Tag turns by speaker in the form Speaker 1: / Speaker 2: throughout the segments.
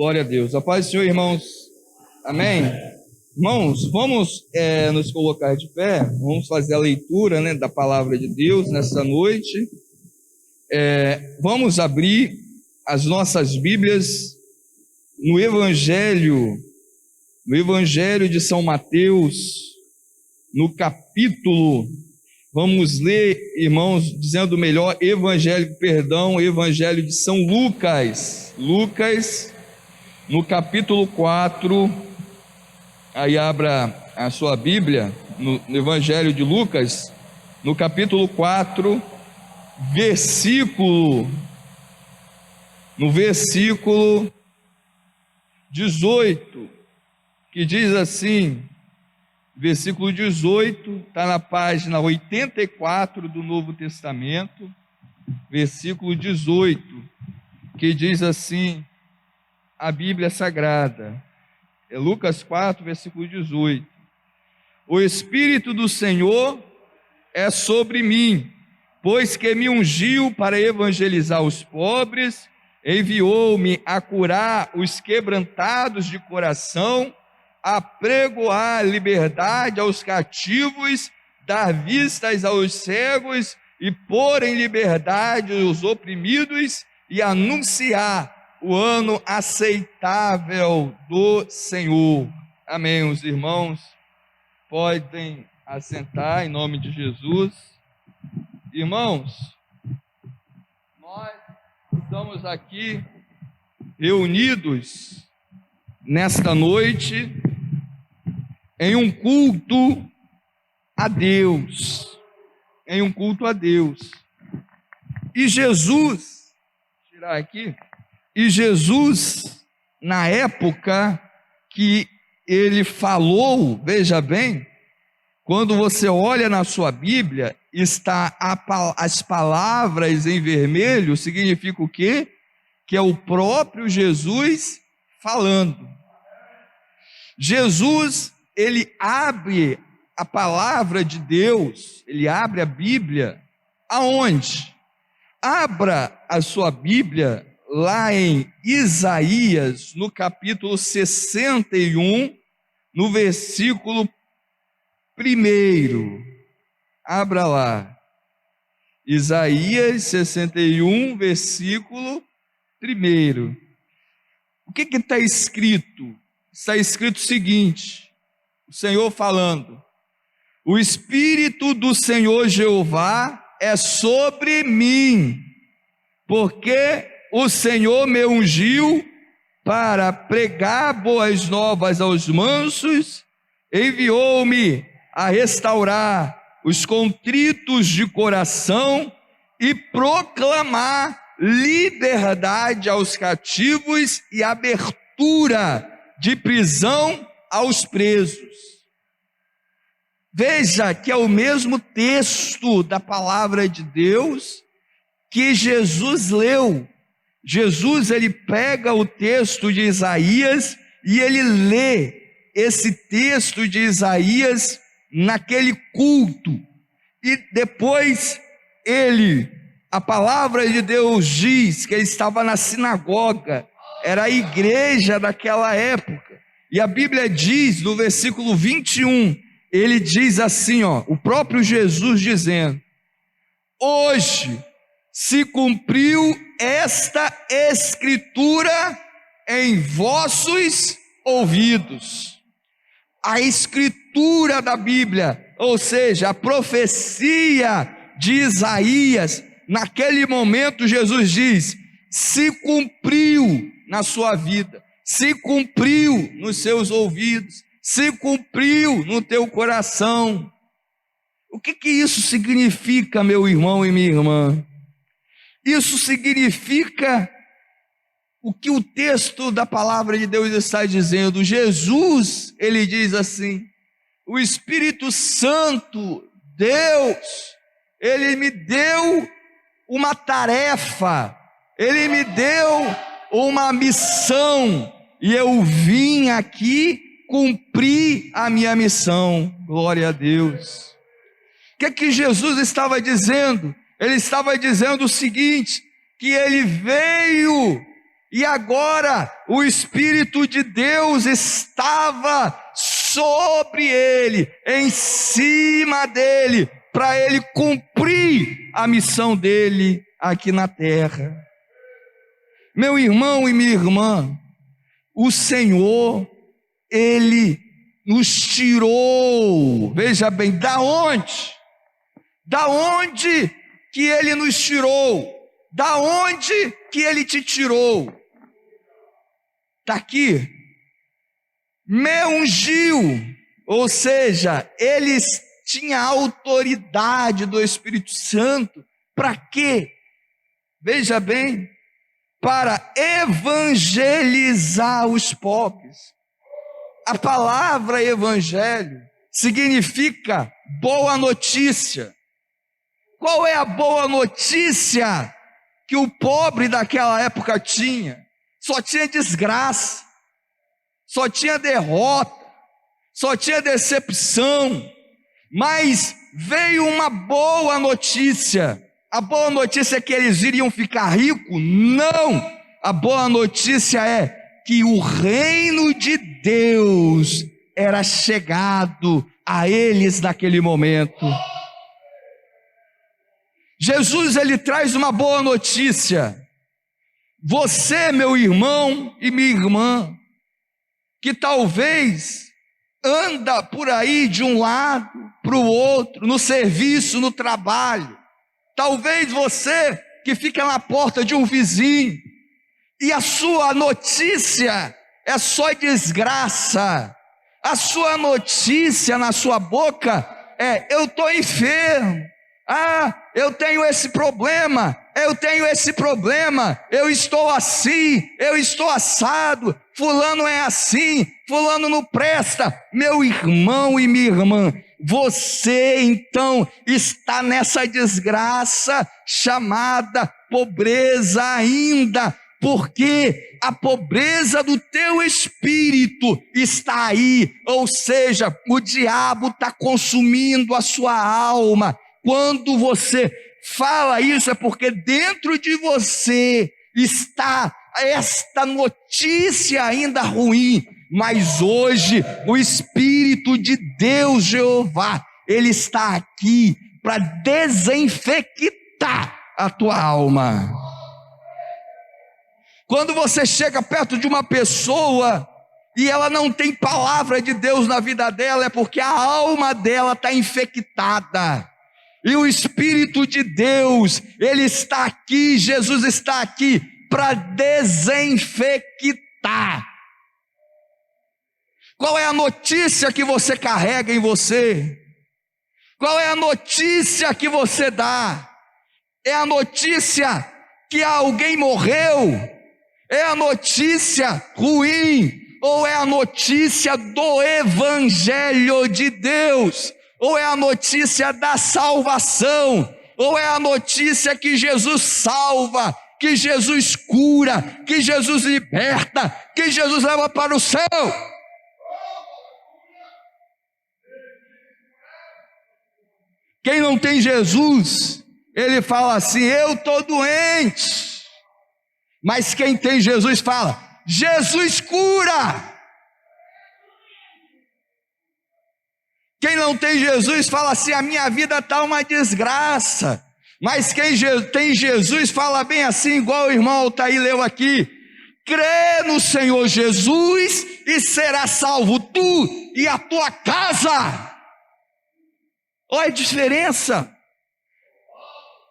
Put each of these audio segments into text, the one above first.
Speaker 1: Glória a Deus. A paz do Senhor, irmãos. Amém? Irmãos, vamos nos colocar de pé, vamos fazer a leitura, da palavra de Deus nessa noite. Vamos abrir as nossas Bíblias no Evangelho de São Mateus, no capítulo, vamos ler, irmãos, dizendo melhor, Evangelho de São Lucas. Lucas, no capítulo 4, aí abra a sua Bíblia, no Evangelho de Lucas, no capítulo 4, no versículo 18, que diz assim, versículo 18, está na página 84 do Novo Testamento, versículo 18, que diz assim, a Bíblia Sagrada, é Lucas 4, versículo 18, o Espírito do Senhor é sobre mim, pois que me ungiu para evangelizar os pobres, enviou-me a curar os quebrantados de coração, a pregoar liberdade aos cativos, dar vistas aos cegos e pôr em liberdade os oprimidos e anunciar o ano aceitável do Senhor. Amém. Os irmãos podem assentar em nome de Jesus. Irmãos, nós estamos aqui reunidos nesta noite em um culto a Deus, E Jesus, tirar aqui, na época que ele falou, veja bem, quando você olha na sua Bíblia, está as palavras em vermelho, significa o quê? Que é o próprio Jesus falando. Jesus, ele abre a palavra de Deus, ele abre a Bíblia, aonde? Abra a sua Bíblia lá em Isaías, no capítulo 61, no versículo 1. Abra lá. Isaías 61, versículo 1. O que está escrito? Está escrito o seguinte, o Senhor falando, o Espírito do Senhor Jeová é sobre mim, porque o Senhor me ungiu para pregar boas novas aos mansos, enviou-me a restaurar os contritos de coração e proclamar liberdade aos cativos e abertura de prisão aos presos. Veja que é o mesmo texto da palavra de Deus que Jesus leu. Jesus, ele pega o texto de Isaías e ele lê esse texto de Isaías naquele culto. E depois a palavra de Deus diz que ele estava na sinagoga, era a igreja daquela época. E a Bíblia diz, no versículo 21, ele diz assim, o próprio Jesus dizendo, hoje se cumpriu esta escritura em vossos ouvidos. A escritura da Bíblia, ou seja, a profecia de Isaías, naquele momento Jesus diz, se cumpriu na sua vida, se cumpriu nos seus ouvidos, se cumpriu no teu coração. O que isso significa, meu irmão e minha irmã? Isso significa o que o texto da palavra de Deus está dizendo. Jesus, ele diz assim, o Espírito Santo, Deus, ele me deu uma tarefa, ele me deu uma missão, e eu vim aqui cumprir a minha missão. Glória a Deus. O que Jesus estava dizendo? Ele estava dizendo o seguinte, que ele veio e agora o Espírito de Deus estava sobre ele, em cima dele, para ele cumprir a missão dele aqui na terra. Meu irmão e minha irmã, o Senhor, Ele nos tirou, veja bem, da onde? Da onde que Ele nos tirou? Da onde que Ele te tirou? Está aqui. Me ungiu, ou seja, Ele tinha autoridade do Espírito Santo, para quê? Veja bem, para evangelizar os pobres. A palavra evangelho significa boa notícia. Qual é a boa notícia que o pobre daquela época tinha? Só tinha desgraça, só tinha derrota, só tinha decepção, mas veio uma boa notícia. A boa notícia é que eles iriam ficar ricos? Não! A boa notícia é que o reino de Deus era chegado a eles naquele momento. Jesus, ele traz uma boa notícia. Você, meu irmão e minha irmã, que talvez anda por aí de um lado para o outro, no serviço, no trabalho, talvez você que fica na porta de um vizinho, e a sua notícia é só desgraça, a sua notícia na sua boca é: eu estou enfermo, eu tenho esse problema, eu estou assim, eu estou assado, fulano é assim, fulano não presta. Meu irmão e minha irmã, você então está nessa desgraça chamada pobreza ainda, porque a pobreza do teu espírito está aí, ou seja, o diabo está consumindo a sua alma. Quando você fala isso, é porque dentro de você está esta notícia ainda ruim, mas hoje o Espírito de Deus, Jeová, Ele está aqui para desinfectar a tua alma. Quando você chega perto de uma pessoa e ela não tem palavra de Deus na vida dela, é porque a alma dela está infectada. E o Espírito de Deus, Ele está aqui, Jesus está aqui para desinfectar. Qual é a notícia que você carrega em você? Qual é a notícia que você dá? É a notícia que alguém morreu? É a notícia ruim? Ou é a notícia do Evangelho de Deus? Ou é a notícia da salvação? Ou é a notícia que Jesus salva, que Jesus cura, que Jesus liberta, que Jesus leva para o céu? Quem não tem Jesus, ele fala assim: eu estou doente. Mas quem tem Jesus fala: Jesus cura. Quem não tem Jesus fala assim: a minha vida está uma desgraça. Mas quem tem Jesus fala bem assim, igual o irmão Altair leu aqui: crê no Senhor Jesus e será salvo tu e a tua casa. Olha a diferença.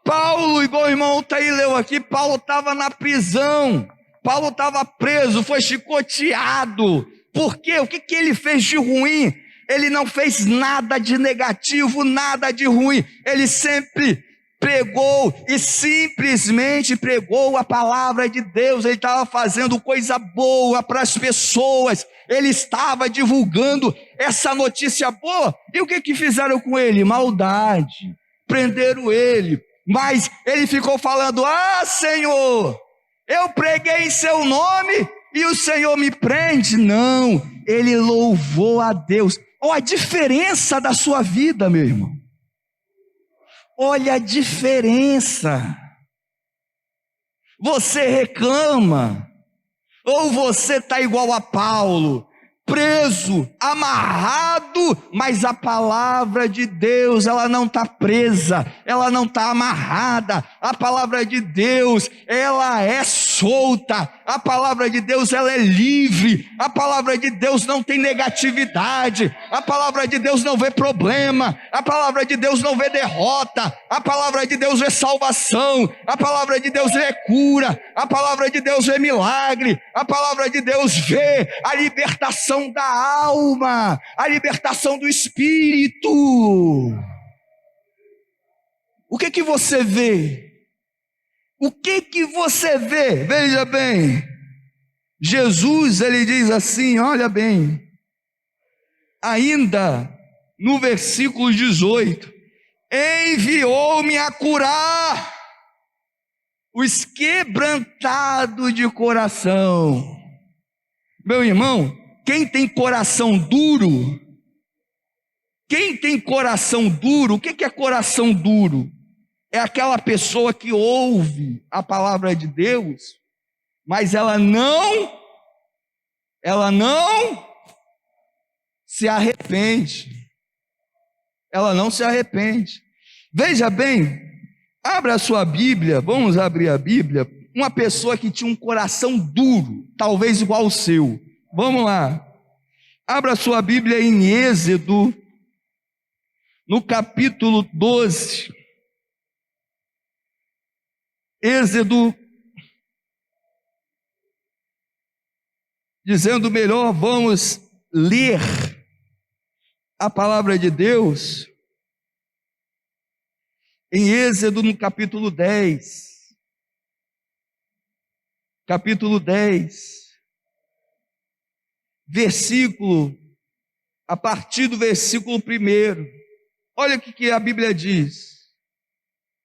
Speaker 1: Paulo, igual o irmão Altair leu aqui, Paulo estava na prisão, Paulo estava preso, foi chicoteado. Por quê? O que ele fez de ruim? Ele não fez nada de negativo, nada de ruim. Ele sempre pregou e simplesmente pregou a palavra de Deus. Ele estava fazendo coisa boa para as pessoas, ele estava divulgando essa notícia boa. E o que fizeram com ele? Maldade, prenderam ele. Mas ele ficou falando: Senhor, eu preguei em seu nome e o Senhor me prende? Não, ele louvou a Deus. Olha a diferença da sua vida, meu irmão. Olha a diferença. Você reclama, Ou você está igual a Paulo, preso, amarrado, mas a palavra de Deus, ela não está presa, ela não está amarrada, a palavra de Deus, ela é solta, a palavra de Deus, ela é livre, a palavra de Deus não tem negatividade, a palavra de Deus não vê problema, a palavra de Deus não vê derrota, a palavra de Deus vê salvação, a palavra de Deus vê cura, a palavra de Deus vê milagre, a palavra de Deus vê a libertação da alma, a libertação do espírito. O que que você vê? O que que você vê? Veja bem, Jesus, ele diz assim, olha bem, ainda no versículo 18, enviou-me a curar os quebrantados de coração. Meu irmão, quem tem coração duro, o que é coração duro? É aquela pessoa que ouve a palavra de Deus, mas ela não se arrepende. Ela não se arrepende. Veja bem, abra a sua Bíblia, vamos abrir a Bíblia. Uma pessoa que tinha um coração duro, talvez igual ao seu. Vamos lá. Abra a sua Bíblia em Êxodo, no capítulo 12. Êxodo, dizendo melhor, vamos ler a palavra de Deus. Em Êxodo, no capítulo 10. Capítulo 10. Versículo, a partir do versículo 1. Olha o que a Bíblia diz.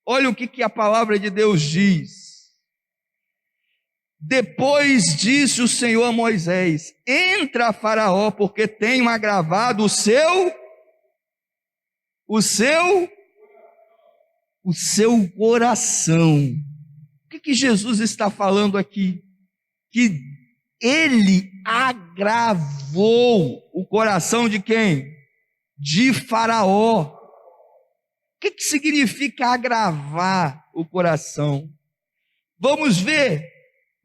Speaker 1: Olha o que a palavra de Deus diz. Depois disse o Senhor a Moisés: entra, Faraó, porque tenho agravado o seu coração. O que Jesus está falando aqui? Que ele agravou o coração de quem? De Faraó. O que significa agravar o coração? Vamos ver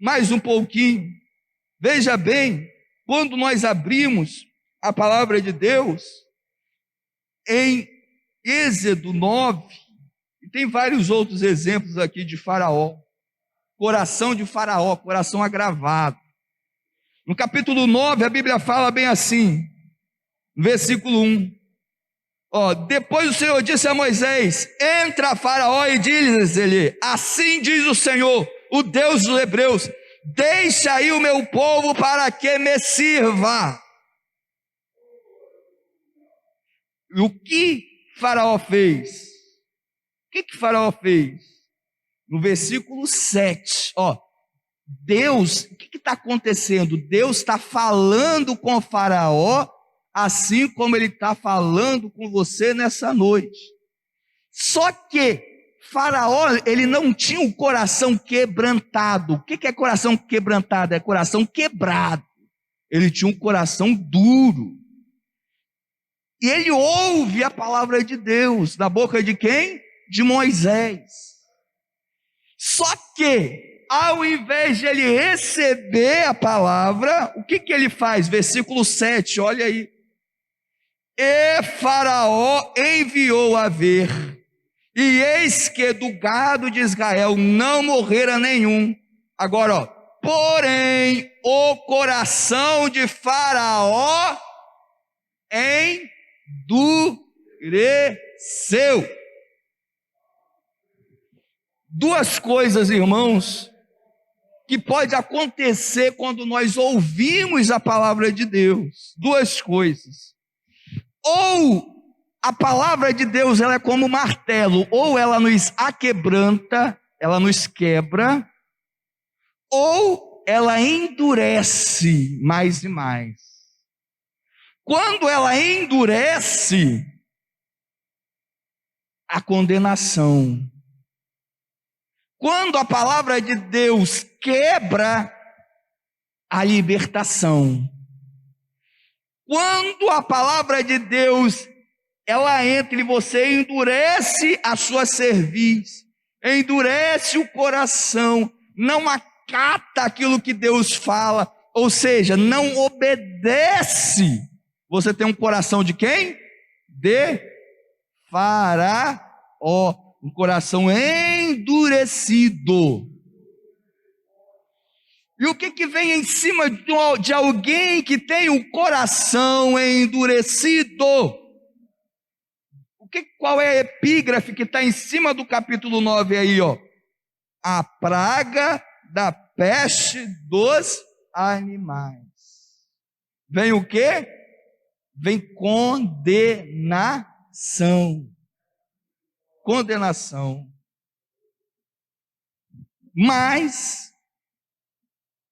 Speaker 1: mais um pouquinho. Veja bem, quando nós abrimos a palavra de Deus, em Êxodo 9, e tem vários outros exemplos aqui de Faraó, coração de Faraó, coração agravado. No capítulo 9, a Bíblia fala bem assim, no versículo 1, depois o Senhor disse a Moisés: entra, Faraó, e diz-lhe: assim diz o Senhor, o Deus dos hebreus, deixa aí o meu povo para que me sirva. E o que Faraó fez? O que Faraó fez? No versículo 7, Deus, o que está acontecendo? Deus está falando com Faraó, assim como ele está falando com você nessa noite. Só que Faraó, ele não tinha um coração quebrantado. O que é coração quebrantado? É coração quebrado. Ele tinha um coração duro. E ele ouve a palavra de Deus, da boca de quem? De Moisés. Só que, ao invés de ele receber a palavra, o que ele faz? Versículo 7, olha aí. E Faraó enviou a ver, e eis que do gado de Israel não morrera nenhum. Agora, porém, o coração de Faraó endureceu. Duas coisas, irmãos, que pode acontecer quando nós ouvimos a palavra de Deus. Duas coisas. Ou a palavra de Deus, ela é como martelo, ou ela nos aquebranta, ela nos quebra, ou ela endurece mais e mais. Quando ela endurece, a condenação. Quando a palavra de Deus quebra, a libertação. Quando a palavra de Deus, ela entra em você, endurece a sua cerviz, endurece o coração, não acata aquilo que Deus fala, ou seja, não obedece. Você tem um coração de quem? De Faraó, um coração endurecido. E o que vem em cima de alguém que tem o coração endurecido? Qual é a epígrafe que está em cima do capítulo 9 aí, ó? A praga da peste dos animais. Vem o quê? Vem condenação. Condenação. Mas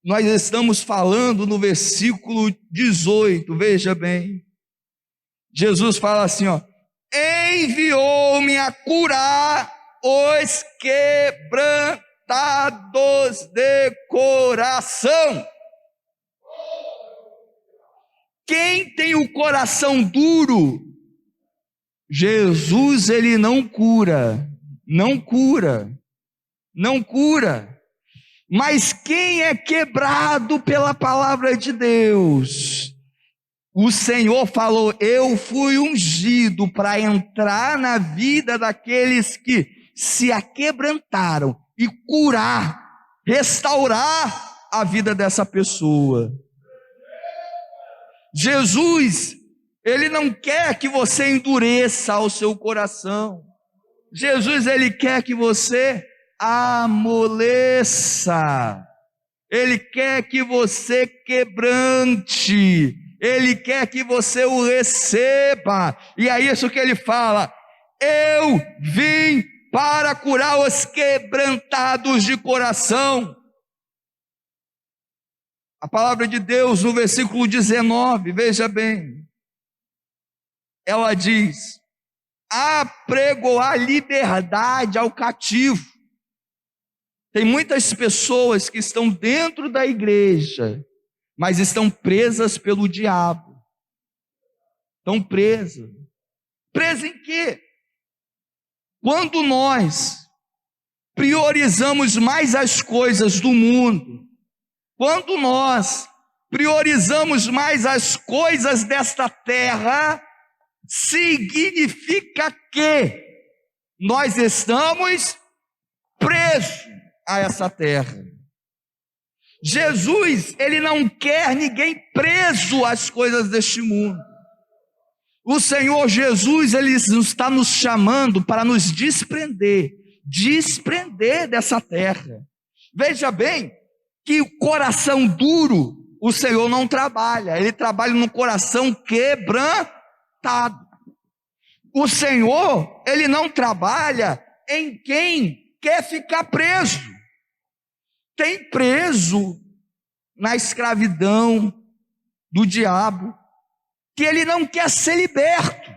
Speaker 1: nós estamos falando no versículo 18, veja bem. Jesus fala assim, ó: enviou-me a curar os quebrantados de coração. Quem tem o coração duro, Jesus, ele não cura, não cura, não cura. Mas quem é quebrado pela palavra de Deus, o Senhor falou: eu fui ungido para entrar na vida daqueles que se aquebrantaram e curar, restaurar a vida dessa pessoa. Jesus, ele não quer que você endureça o seu coração. Jesus, ele quer que você amoleça. Ele quer que você quebrante. Ele quer que você o receba. E é isso que ele fala: eu vim para curar os quebrantados de coração. A palavra de Deus no versículo 19, veja bem, ela diz: apregoar liberdade ao cativo. Tem muitas pessoas que estão dentro da igreja, mas estão presas pelo diabo. Estão presas. Presas em quê? Quando nós priorizamos mais as coisas do mundo, quando nós priorizamos mais as coisas desta terra, significa que nós estamos presos a essa terra. Jesus, ele não quer ninguém preso às coisas deste mundo. O Senhor Jesus, ele está nos chamando para nos desprender dessa terra. Veja bem que o coração duro, o Senhor não trabalha, ele trabalha no coração quebrantado. O Senhor, ele não trabalha em quem quer ficar preso. Tem preso na escravidão do diabo, que ele não quer ser liberto.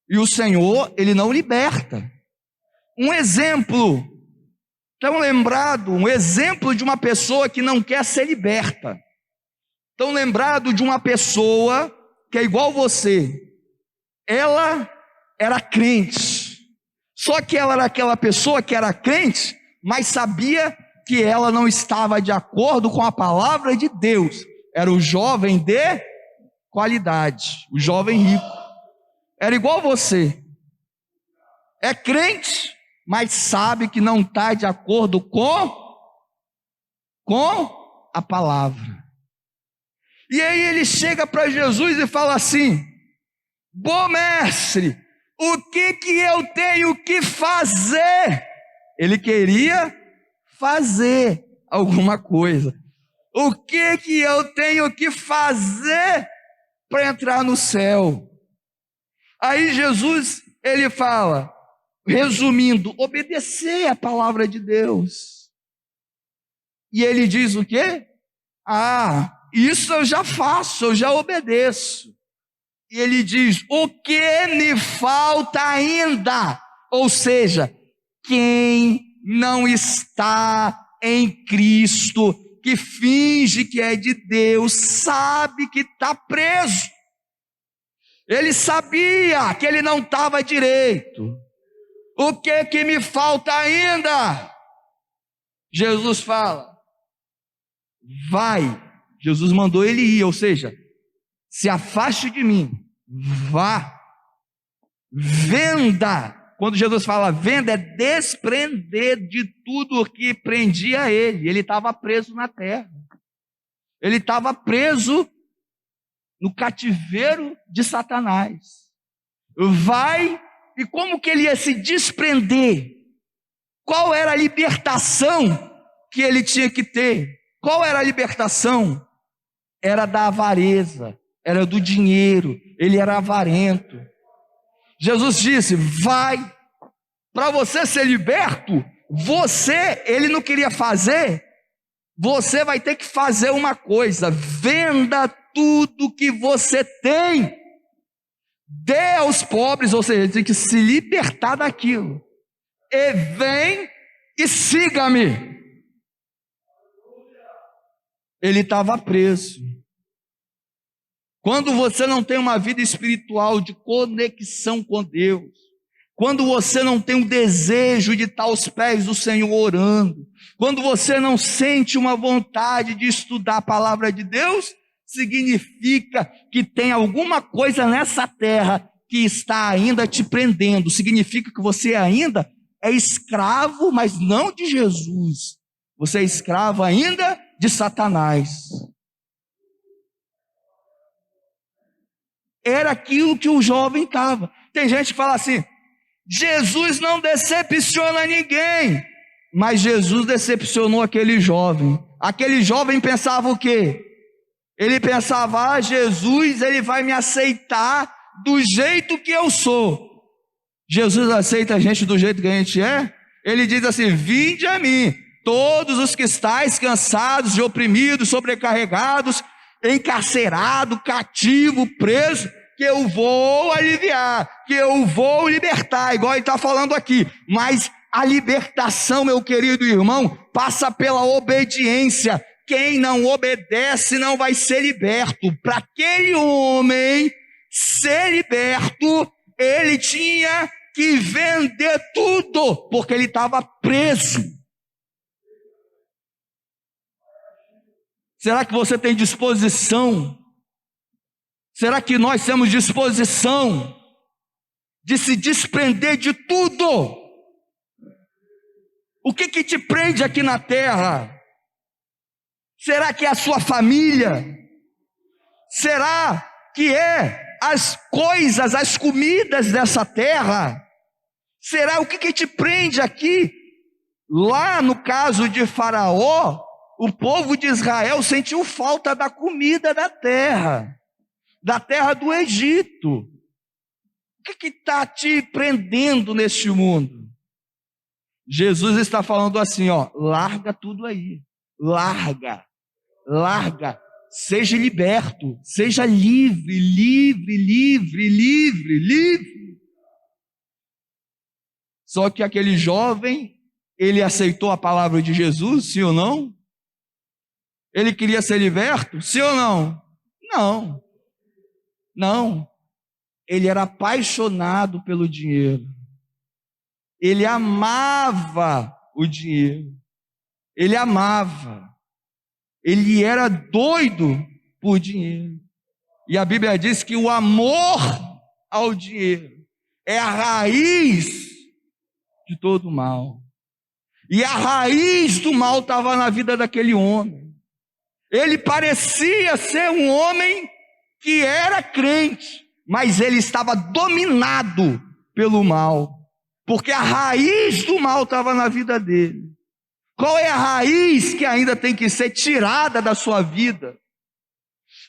Speaker 1: E o Senhor, ele não liberta. Um exemplo tão lembrado, um exemplo de uma pessoa que não quer ser liberta. Tão lembrado de uma pessoa que é igual você. Ela era crente. Só que ela era aquela pessoa que era crente, mas sabia que ela não estava de acordo com a palavra de Deus. Era o jovem de qualidade, o jovem rico. Era igual você. É crente, mas sabe que não está de acordo com a palavra. E aí ele chega para Jesus e fala assim: bom mestre, o que eu tenho que fazer? Ele queria fazer alguma coisa. O que eu tenho que fazer para entrar no céu? Aí Jesus, ele fala, resumindo, obedecer a palavra de Deus. E ele diz o quê? Isso eu já faço, eu já obedeço. E ele diz, o que me falta ainda? Ou seja, quem não está em Cristo, que finge que é de Deus, sabe que está preso. Ele sabia que ele não estava direito. O que me falta ainda? Jesus fala, vai. Jesus mandou ele ir, ou seja, se afaste de mim, vá, venda. Quando Jesus fala venda, é desprender de tudo o que prendia ele. Ele estava preso na terra, ele estava preso no cativeiro de Satanás. Vai, e como que ele ia se desprender? Qual era a libertação que ele tinha que ter? Qual era a libertação? Era da avareza, era do dinheiro, ele era avarento. Jesus disse, vai, para você ser liberto, ele não queria fazer, você vai ter que fazer uma coisa, venda tudo que você tem, dê aos pobres, ou seja, tem que se libertar daquilo, e vem e siga-me. Ele estava preso. Quando você não tem uma vida espiritual de conexão com Deus, quando você não tem um desejo de estar aos pés do Senhor orando, quando você não sente uma vontade de estudar a palavra de Deus, significa que tem alguma coisa nessa terra que está ainda te prendendo, significa que você ainda é escravo, mas não de Jesus, você é escravo ainda de Satanás. Era aquilo que o jovem estava. Tem gente que fala assim, Jesus não decepciona ninguém, mas Jesus decepcionou aquele jovem. Aquele jovem pensava o quê? Ele pensava, Jesus, ele vai me aceitar do jeito que eu sou. Jesus aceita a gente do jeito que a gente é? Ele diz assim, vinde a mim, todos os que estáis cansados e oprimidos, sobrecarregados, encarcerado, cativo, preso, que eu vou aliviar, que eu vou libertar, igual ele está falando aqui. Mas a libertação, meu querido irmão, passa pela obediência. Quem não obedece não vai ser liberto. Para aquele homem ser liberto, ele tinha que vender tudo, porque ele estava preso. Será que você tem disposição? Será que nós temos disposição de se desprender de tudo? O que te prende aqui na terra? Será que é a sua família? Será que é as coisas, as comidas dessa terra? Será o que te prende aqui? Lá no caso de Faraó, o povo de Israel sentiu falta da comida da terra do Egito. O que está te prendendo neste mundo? Jesus está falando assim, larga tudo aí, larga, seja liberto, seja livre. Só que aquele jovem, ele aceitou a palavra de Jesus, sim ou não? Ele queria ser liberto, sim ou não? Não, ele era apaixonado pelo dinheiro, ele amava o dinheiro, ele era doido por dinheiro, e a Bíblia diz que o amor ao dinheiro é a raiz de todo mal, e a raiz do mal estava na vida daquele homem. Ele parecia ser um homem que era crente, mas ele estava dominado pelo mal, porque a raiz do mal estava na vida dele. Qual é a raiz que ainda tem que ser tirada da sua vida?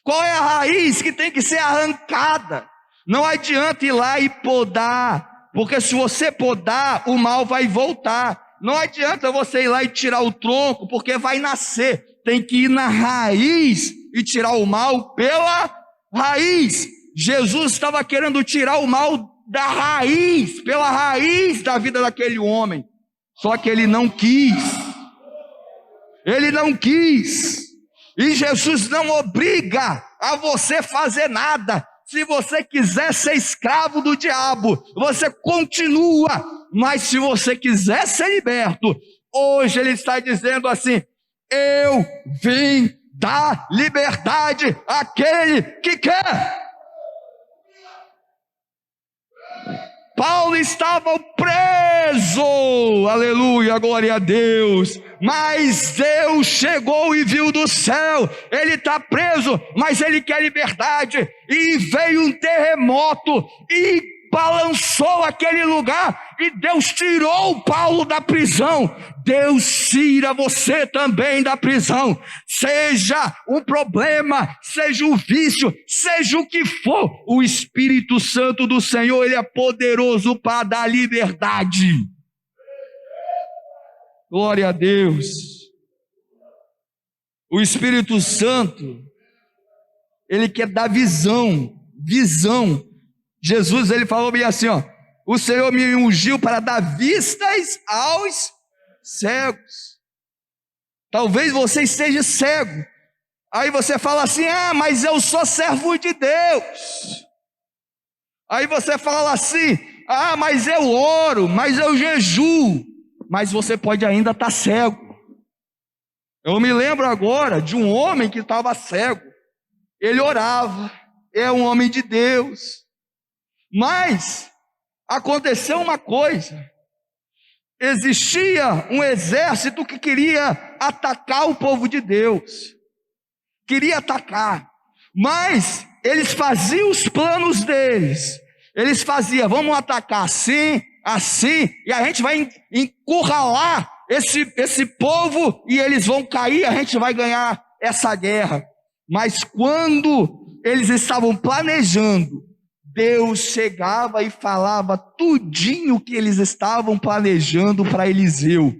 Speaker 1: Qual é a raiz que tem que ser arrancada? Não adianta ir lá e podar, porque se você podar, o mal vai voltar. Não adianta você ir lá e tirar o tronco, porque vai nascer. Tem que ir na raiz e tirar o mal pela raiz. Jesus estava querendo tirar o mal da raiz, pela raiz da vida daquele homem, só que ele não quis. ele não quis. E Jesus não obriga a você fazer nada. Se você quiser ser escravo do diabo, você continua. Mas se você quiser ser liberto, hoje ele está dizendo assim: eu vim dar liberdade àquele que quer. Paulo estava preso, aleluia, glória a Deus, mas Deus chegou e viu do céu, ele está preso, mas ele quer liberdade, e veio um terremoto, e balançou aquele lugar, e Deus tirou Paulo da prisão. Deus tira você também da prisão, seja um problema, seja um vício, seja o que for, o Espírito Santo do Senhor, ele é poderoso para dar liberdade. Glória a Deus. O Espírito Santo, ele quer dar visão. Jesus, ele falou bem assim, ó: o Senhor me ungiu para dar vistas aos cegos. Talvez você esteja cego, aí você fala assim: ah, mas eu sou servo de Deus. Aí você fala assim: ah, mas eu oro, mas eu jejuo. Mas você pode ainda estar cego. Eu me lembro agora de um homem que estava cego. Ele orava, é um homem de Deus, mas aconteceu uma coisa: existia um exército que queria atacar o povo de Deus, queria atacar, mas eles faziam os planos deles, eles faziam: vamos atacar assim, e a gente vai encurralar esse povo, e eles vão cair, a gente vai ganhar essa guerra. Mas quando eles estavam planejando, Deus chegava e falava tudinho que eles estavam planejando para Eliseu.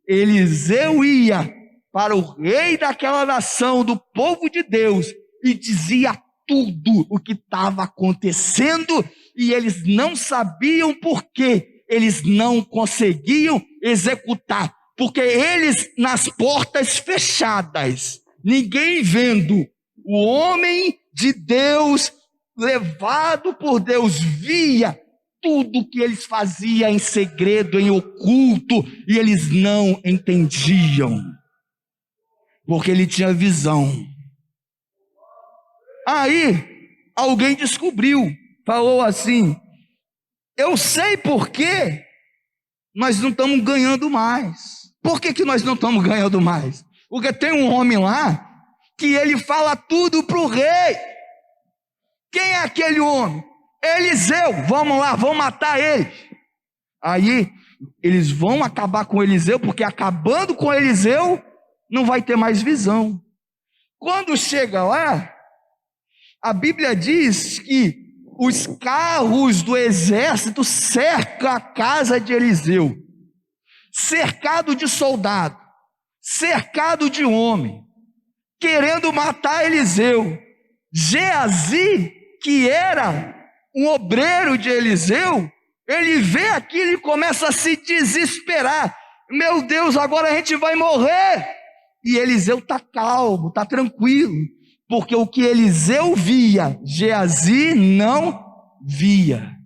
Speaker 1: Eliseu ia para o rei daquela nação, do povo de Deus, e dizia tudo o que estava acontecendo, e eles não sabiam por quê, eles não conseguiam executar, porque eles nas portas fechadas, ninguém vendo, o homem de Deus, levado por Deus, via tudo que eles faziam em segredo, em oculto, e eles não entendiam, porque ele tinha visão. Aí alguém descobriu, falou assim: eu sei por que nós não estamos ganhando mais. Por que nós não estamos ganhando mais? Porque tem um homem lá que ele fala tudo para o rei. Quem é aquele homem? Eliseu. Vamos lá, vamos matar ele. Aí eles vão acabar com Eliseu, porque acabando com Eliseu não vai ter mais visão. Quando chega lá, a Bíblia diz que os carros do exército cercam a casa de Eliseu, cercado de soldado, cercado de homem, querendo matar Eliseu. Geazi, que era um obreiro de Eliseu, ele vê aquilo e começa a se desesperar: meu Deus, agora a gente vai morrer. E Eliseu está calmo, está tranquilo, porque o que Eliseu via, Geazi não via.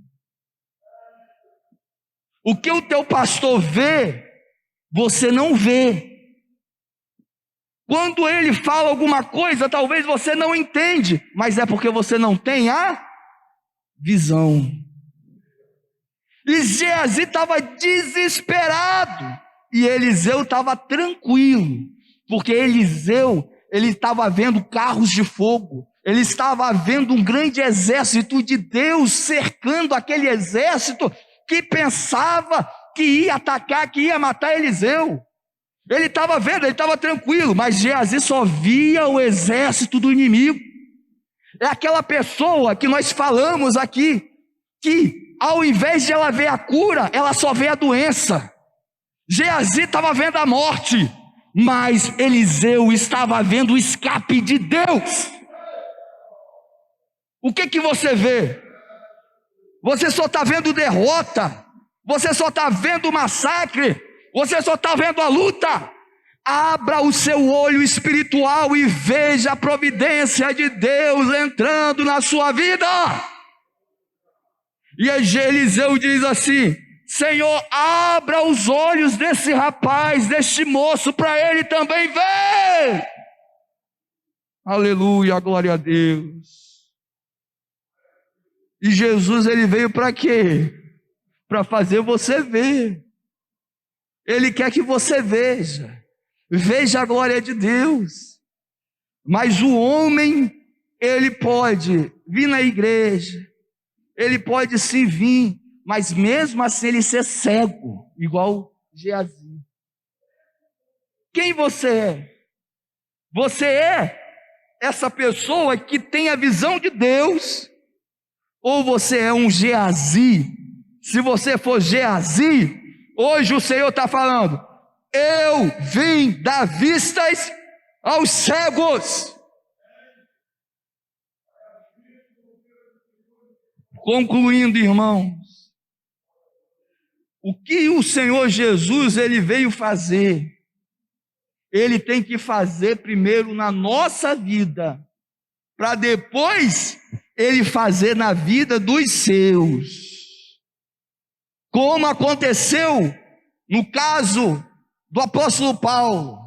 Speaker 1: O que o teu pastor vê, você não vê. Quando ele fala alguma coisa, talvez você não entende, mas é porque você não tem a visão. E Geazi estava desesperado, e Eliseu estava tranquilo, porque Eliseu, ele estava vendo carros de fogo, ele estava vendo um grande exército de Deus cercando aquele exército que pensava que ia atacar, que ia matar Eliseu. Ele estava vendo, ele estava tranquilo, mas Geazi só via o exército do inimigo. É aquela pessoa que nós falamos aqui, que ao invés de ela ver a cura, ela só vê a doença. Geazi estava vendo a morte, mas Eliseu estava vendo o escape de Deus. O que você vê? Você só está vendo derrota, você só está vendo massacre, você só está vendo a luta. Abra o seu olho espiritual e veja a providência de Deus entrando na sua vida. E Eliseu diz assim: Senhor, abra os olhos desse rapaz, deste moço, para ele também ver. Aleluia, glória a Deus. E Jesus, ele veio para quê? Para fazer você ver. Ele quer que você veja. Veja a glória de Deus. Mas o homem, ele pode vir na igreja, ele pode sim vir, mas mesmo assim ele ser cego, igual Geazi. Quem você é? Você é essa pessoa que tem a visão de Deus, ou você é um Geazi? Se você for Geazi, hoje o Senhor está falando: eu vim dar vistas aos cegos. Concluindo, irmãos, o que o Senhor Jesus ele veio fazer? Ele tem que fazer primeiro na nossa vida, para depois ele fazer na vida dos seus. Como aconteceu no caso do apóstolo Paulo.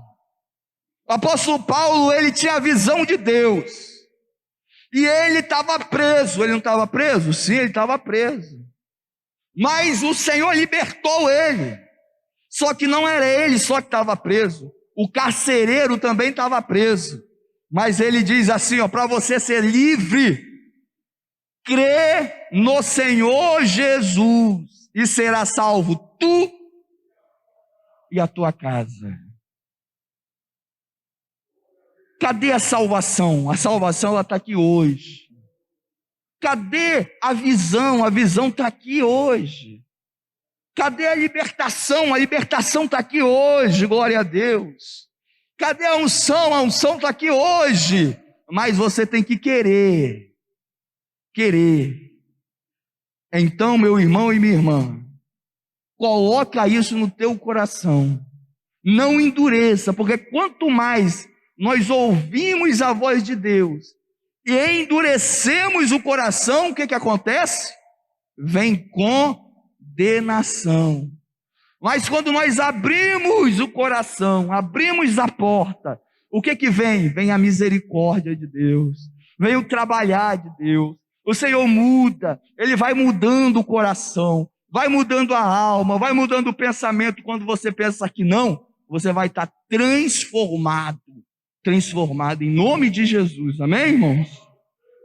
Speaker 1: O apóstolo Paulo, ele tinha a visão de Deus. E ele estava preso. Ele não estava preso? Sim, ele estava preso. Mas o Senhor libertou ele. Só que não era ele só que estava preso. O carcereiro também estava preso. Mas ele diz assim, para você ser livre, crê no Senhor Jesus e será salvo tu e a tua casa. Cadê a salvação? A salvação ela está aqui hoje. Cadê a visão? A visão está aqui hoje. Cadê a libertação? A libertação está aqui hoje, glória a Deus. Cadê a unção? A unção está aqui hoje. Mas você tem que querer. Querer. Então, meu irmão e minha irmã, coloca isso no teu coração. Não endureça, porque quanto mais nós ouvimos a voz de Deus e endurecemos o coração, o que acontece? Vem condenação. Mas quando nós abrimos o coração, abrimos a porta, o que vem? Vem a misericórdia de Deus, vem o trabalhar de Deus. O Senhor muda, Ele vai mudando o coração, vai mudando a alma, vai mudando o pensamento. Quando você pensa que não, você vai estar transformado em nome de Jesus, amém, irmãos?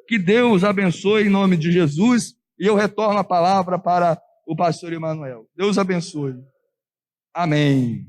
Speaker 1: Que Deus abençoe em nome de Jesus, e eu retorno a palavra para o pastor Emanuel. Deus abençoe, amém.